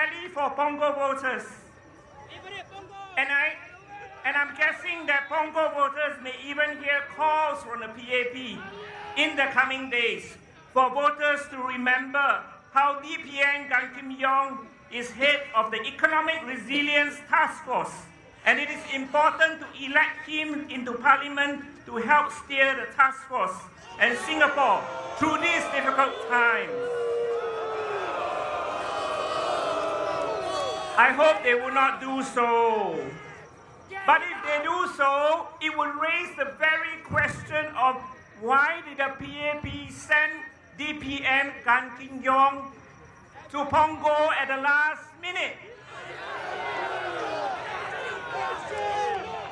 rally for Punggol voters. And I'm guessing that Punggol voters may even hear calls from the PAP in the coming days for voters to remember how DPN Gan Kim Yong is head of the Economic Resilience Task Force, and it is important to elect him into Parliament to help steer the task force and Singapore through these difficult times. I hope they will not do so. But if they do so, it will raise the very question of why did the PAP send DPN Gan Kim Yong to Punggol at the last minute?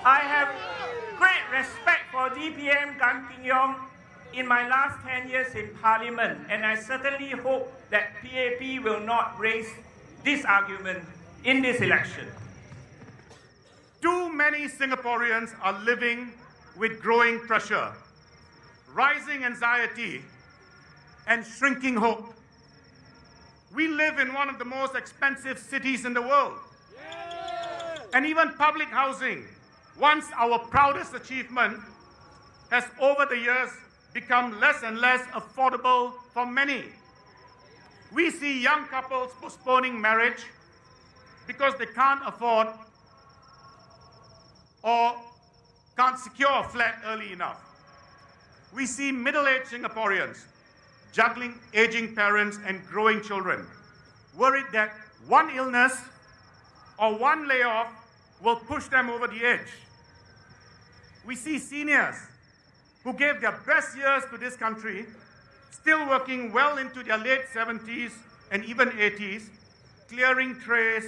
I have great respect for DPN Gan Kim Yong in my last 10 years in Parliament, and I certainly hope that PAP will not raise this argument in this election. Too many Singaporeans are living with growing pressure, rising anxiety, and shrinking hope. We live in one of the most expensive cities in the world. And even public housing, once our proudest achievement, has over the years become less and less affordable for many. We see young couples postponing marriage because they can't afford or can't secure a flat early enough. We see middle-aged Singaporeans juggling aging parents and growing children, worried that one illness or one layoff will push them over the edge. We see seniors who gave their best years to this country still working well into their late 70s and even 80s, clearing trays,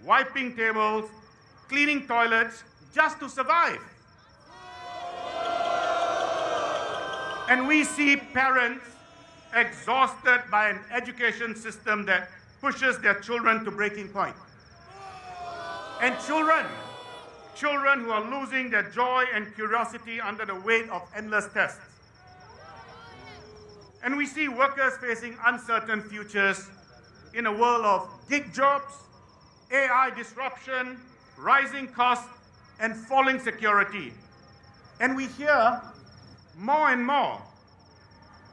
wiping tables, cleaning toilets, just to survive. And we see parents exhausted by an education system that pushes their children to breaking point. And children who are losing their joy and curiosity under the weight of endless tests. And we see workers facing uncertain futures in a world of gig jobs, AI disruption, rising costs, and falling security. And we hear more and more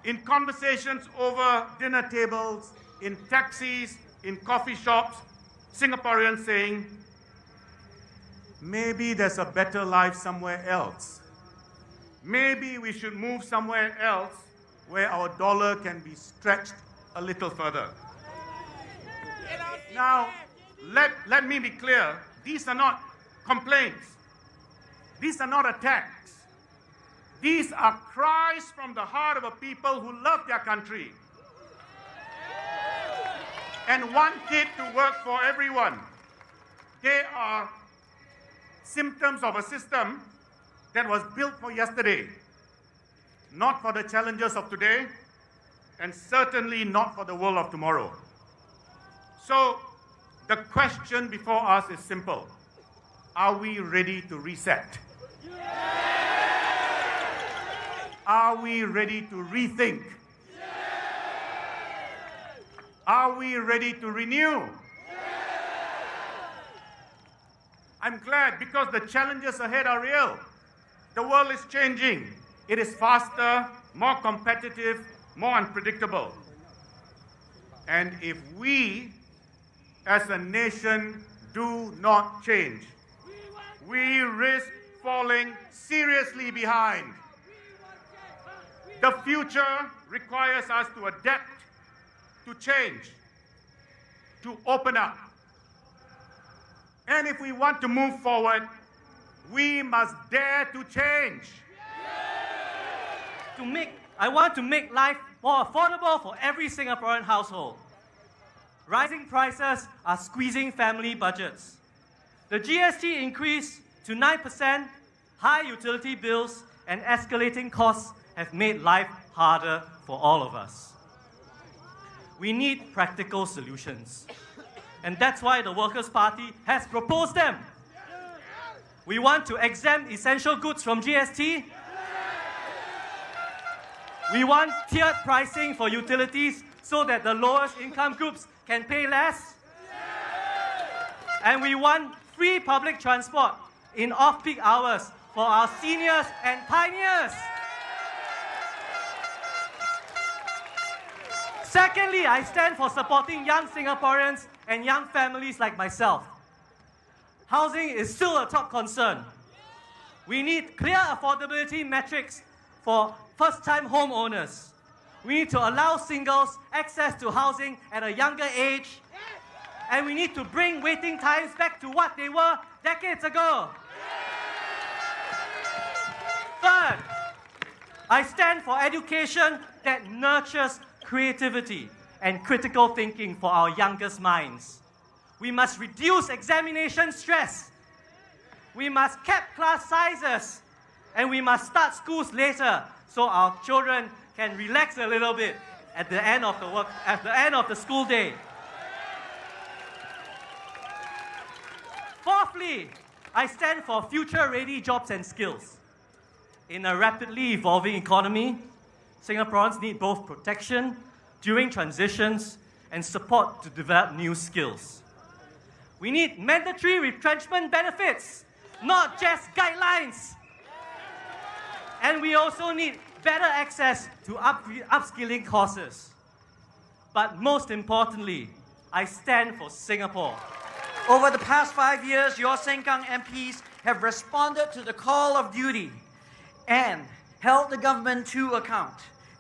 in conversations over dinner tables, in taxis, in coffee shops, Singaporeans saying, maybe there's a better life somewhere else. Maybe we should move somewhere else where our dollar can be stretched a little further. Now, let me be clear, these are not complaints. These are not attacks. These are cries from the heart of a people who love their country and want it to work for everyone. They are symptoms of a system that was built for yesterday, not for the challenges of today, and certainly not for the world of tomorrow. So, the question before us is simple. Are we ready to reset? Are we ready to rethink? Are we ready to renew? I'm glad because the challenges ahead are real. The world is changing. It is faster, more competitive, more unpredictable. And if we, as a nation, do not change, we risk falling seriously behind. The future requires us to adapt, to change, to open up. And if we want to move forward, we must dare to change. I want to make life more affordable for every Singaporean household. Rising prices are squeezing family budgets. The GST increase to 9%, high utility bills, and escalating costs have made life harder for all of us. We need practical solutions. And that's why the Workers' Party has proposed them. We want to exempt essential goods from GST. We want tiered pricing for utilities so that the lowest income groups can pay less. And we want free public transport in off-peak hours for our seniors and pioneers. Secondly, I stand for supporting young Singaporeans and young families like myself. Housing is still a top concern. We need clear affordability metrics for first-time homeowners. We need to allow singles access to housing at a younger age. And we need to bring waiting times back to what they were decades ago. Third, I stand for education that nurtures creativity and critical thinking for our youngest minds. We must reduce examination stress. We must cap class sizes. And we must start schools later so our children can relax a little bit at the end of the school day. Fourthly, I stand for future-ready jobs and skills. In a rapidly evolving economy, Singaporeans need both protection during transitions and support to develop new skills. We need mandatory retrenchment benefits, not just guidelines. And we also need better access to upskilling courses. But most importantly, I stand for Singapore. Over the past 5 years, your Sengkang MPs have responded to the call of duty and held the government to account.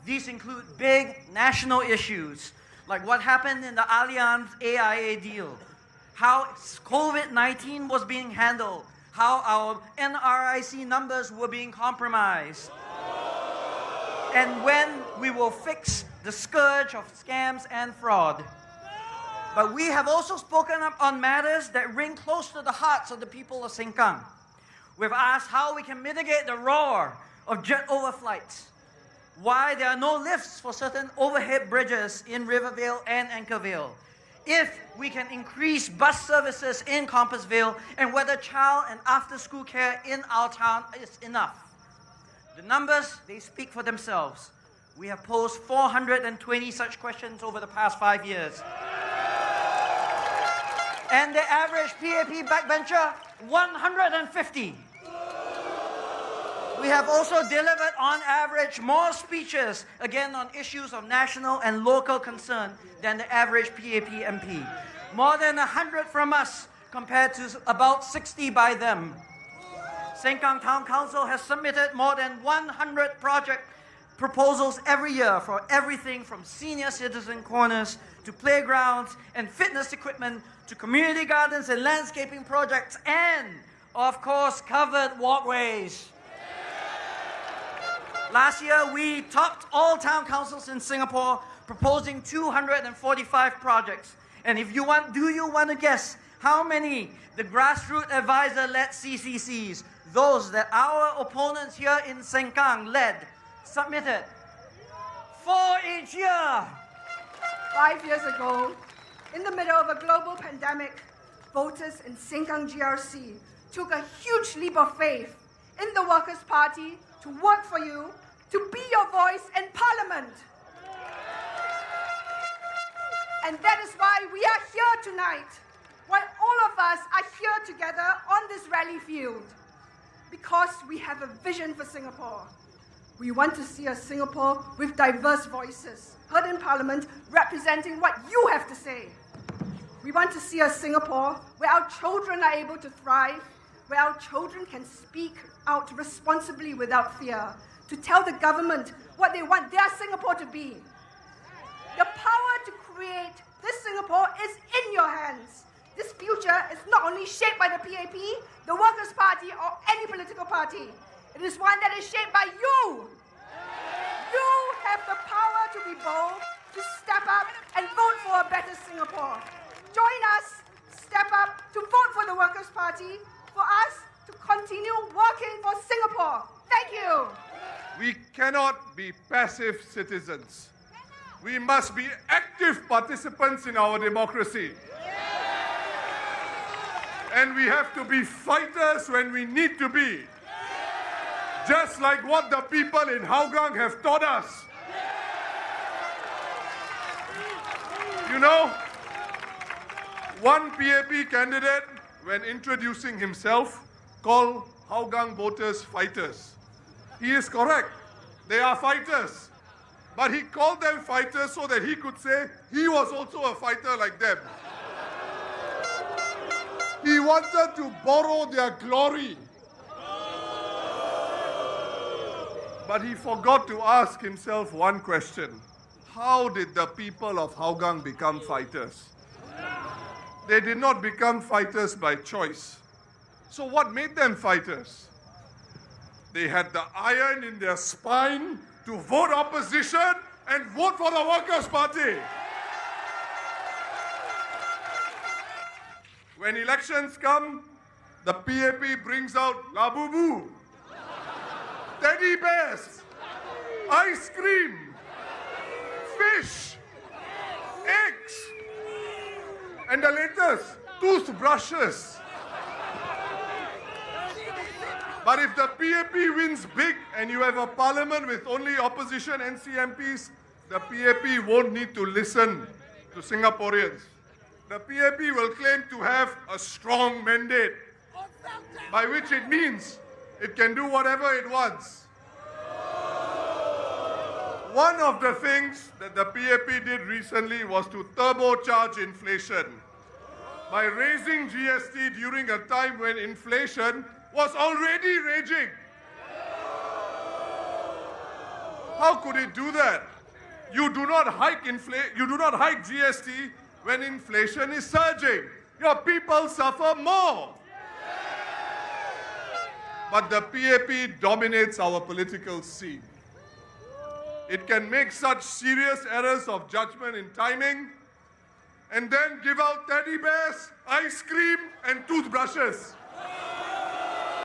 These include big national issues, like what happened in the Allianz AIA deal, how COVID-19 was being handled, how our NRIC numbers were being compromised, and when we will fix the scourge of scams and fraud. But we have also spoken up on matters that ring close to the hearts of the people of Sengkang. We've asked how we can mitigate the roar of jet overflights, why there are no lifts for certain overhead bridges in Rivervale and Anchorvale, if we can increase bus services in Compassvale, and whether child and after-school care in our town is enough. The numbers, they speak for themselves. We have posed 420 such questions over the past 5 years. And the average PAP backbencher, 150. We have also delivered on average more speeches, again on issues of national and local concern, than the average PAP MP. More than 100 from us compared to about 60 by them. Sengkang Town Council has submitted more than 100 project proposals every year for everything from senior citizen corners to playgrounds and fitness equipment to community gardens and landscaping projects and, of course, covered walkways. Last year, we topped all town councils in Singapore, proposing 245 projects. And if you want, do you want to guess how many the grassroots advisor-led CCCs, those that our opponents here in Sengkang led, submitted? 4 each year. 5 years ago, in the middle of a global pandemic, voters in Sengkang GRC took a huge leap of faith in the Workers' Party to work for you, to be your voice in Parliament. And that is why we are here tonight, why all of us are here together on this rally field. Because we have a vision for Singapore. We want to see a Singapore with diverse voices, heard in Parliament, representing what you have to say. We want to see a Singapore where our children are able to thrive, where our children can speak out responsibly without fear, to tell the government what they want their Singapore to be. The power to create this Singapore is in your hands. This future is not only shaped by the PAP, the Workers' Party, or any political party. It is one that is shaped by you. You have the power to be bold, to step up and vote for a better Singapore. Join us, step up to vote for the Workers' Party, for us to continue working for Singapore. Thank you. We cannot be passive citizens. We must be active participants in our democracy. And we have to be fighters when we need to be. Just like what the people in Hougang have taught us. You know, One PAP candidate, when introducing himself, called Hougang voters fighters. He is correct. They are fighters. But he called them fighters so that he could say he was also a fighter like them. He wanted to borrow their glory. But he forgot to ask himself one question. How did the people of Hougang become fighters? They did not become fighters by choice. So what made them fighters? They had the iron in their spine to vote opposition and vote for the Workers' Party. When elections come, the PAP brings out labubu, teddy bears, ice cream, fish, eggs, and the latest, toothbrushes. But if the PAP wins big and you have a parliament with only opposition NCMPs, the PAP won't need to listen to Singaporeans. The PAP will claim to have a strong mandate, by which it means it can do whatever it wants. One of the things that the PAP did recently was to turbocharge inflation by raising GST during a time when inflation was already raging. How could it do that? You do not hike GST when inflation is surging. Your people suffer more. But the PAP dominates our political scene. It can make such serious errors of judgment in timing and then give out teddy bears, ice cream, and toothbrushes.